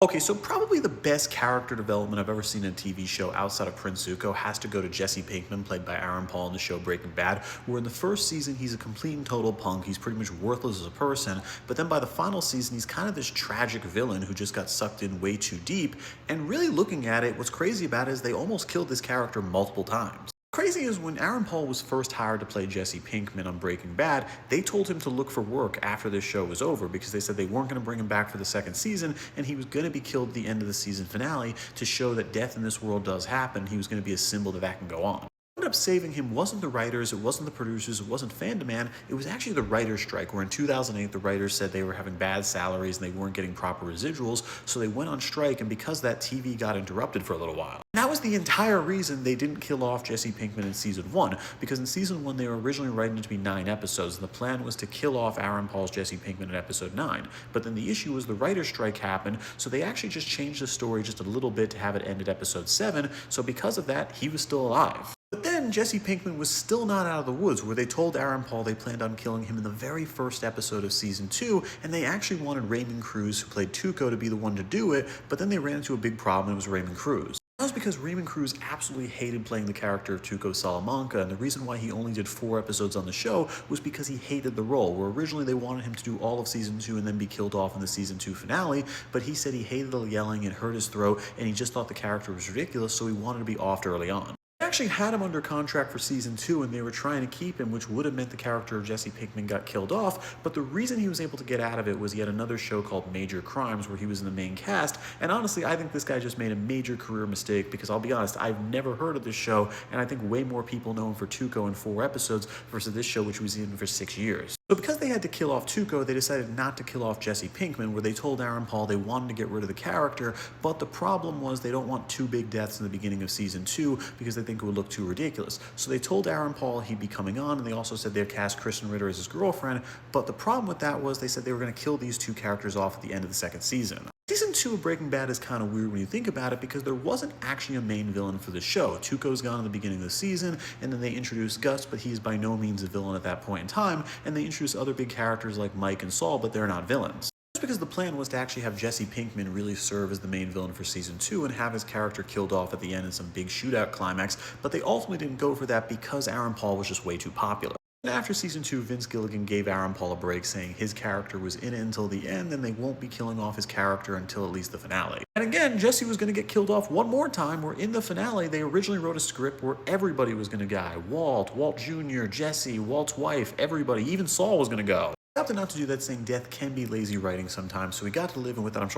Okay, so probably the best character development I've ever seen in a TV show outside of Prince Zuko has to go to Jesse Pinkman, played by Aaron Paul in the show Breaking Bad, where in the first season he's a complete and total punk, he's pretty much worthless as a person, but then by the final season he's kind of this tragic villain who just got sucked in way too deep, and really looking at it, what's crazy about it is they almost killed this character multiple times. Crazy is when Aaron Paul was first hired to play Jesse Pinkman on Breaking Bad, they told him to look for work after this show was over because they said they weren't going to bring him back for the second season and he was going to be killed at the end of the season finale to show that death in this world does happen. He was going to be a symbol that can go on. Ended up saving him wasn't the writers, it wasn't the producers, it wasn't fan demand, it was actually the writer's strike, where in 2008 the writers said they were having bad salaries and they weren't getting proper residuals, so they went on strike, and because that, TV got interrupted for a little while. And that was the entire reason they didn't kill off Jesse Pinkman in season 1, because in season 1 they were originally writing it to be 9 episodes, and the plan was to kill off Aaron Paul's Jesse Pinkman in episode 9. But then the issue was the writer's strike happened, so they actually just changed the story just a little bit to have it end at episode 7, so because of that, he was still alive. But then Jesse Pinkman was still not out of the woods, where they told Aaron Paul they planned on killing him in the very first episode of season 2, and they actually wanted Raymond Cruz, who played Tuco, to be the one to do it, but then they ran into a big problem, and it was Raymond Cruz. That was because Raymond Cruz absolutely hated playing the character of Tuco Salamanca, and the reason why he only did 4 episodes on the show was because he hated the role, where originally they wanted him to do all of season 2 and then be killed off in the season 2 finale, but he said he hated the yelling, it hurt his throat, and he just thought the character was ridiculous, so he wanted to be off early on. They actually had him under contract for season 2 and they were trying to keep him, which would have meant the character of Jesse Pinkman got killed off, but the reason he was able to get out of it was he had another show called Major Crimes where he was in the main cast, and honestly I think this guy just made a major career mistake because I'll be honest, I've never heard of this show, and I think way more people know him for Tuco in 4 episodes versus this show which was in for 6 years. So because they had to kill off Tuco, they decided not to kill off Jesse Pinkman, where they told Aaron Paul they wanted to get rid of the character, but the problem was they don't want 2 big deaths in the beginning of season 2 because they think it would look too ridiculous. So they told Aaron Paul he'd be coming on, and they also said they'd cast Kristen Ritter as his girlfriend, but the problem with that was they said they were going to kill these 2 characters off at the end of the second season. Season 2 of Breaking Bad is kind of weird when you think about it because there wasn't actually a main villain for the show. Tuco's gone in the beginning of the season, and then they introduced Gus, but he's by no means a villain at that point in time, and they introduced other big characters like Mike and Saul, but they're not villains. That's because the plan was to actually have Jesse Pinkman really serve as the main villain for season 2 and have his character killed off at the end in some big shootout climax, but they ultimately didn't go for that because Aaron Paul was just way too popular. And after season 2, Vince Gilligan gave Aaron Paul a break, saying his character was in it until the end and they won't be killing off his character until at least the finale. And again, Jesse was going to get killed off one more time, where in the finale they originally wrote a script where everybody was going to die. Walt Jr., Jesse, Walt's wife, everybody, even Saul was going to go. They opted not to do that, saying death can be lazy writing sometimes, so we got to live with it, I'm sure.